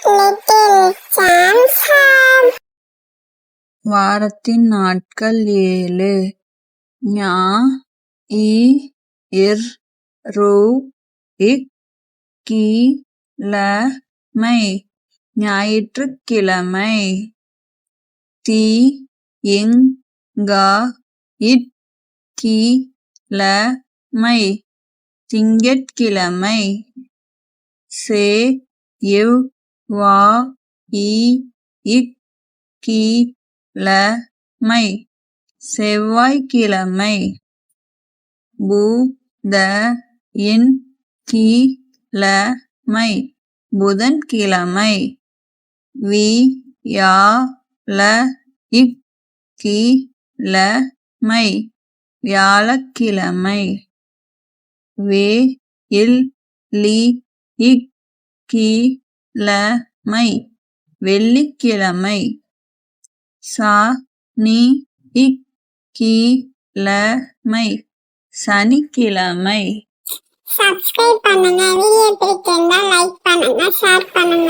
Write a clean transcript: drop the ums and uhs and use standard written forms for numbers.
Little Champs Home. வாரத்தின் நாட்கள் 7. ஞ இ இர் ரு இக் கி ல மை ஞாயிற்றுக்கிழமை. தி இங் க இட் கி ல மை திங்கட்கிழமை. சே இவ் வா இ இக் கி ல மை செவ்வாய்க்கிழமை. பு த இன் கி ல மை புதன்கிழமை. வி யா ல இக் கி ல மை வியாழக்கிழமை. வே இல் லி இக் கி ல மை வெள்ளிக்கிழமை. ச நி இக் கி ல மை சனிக்கிழமை. Subscribe பண்ணுங்க. வீடியோ பிடிச்சிருந்தா லைக் பண்ணுங்க, ஷேர் பண்ணுங்க.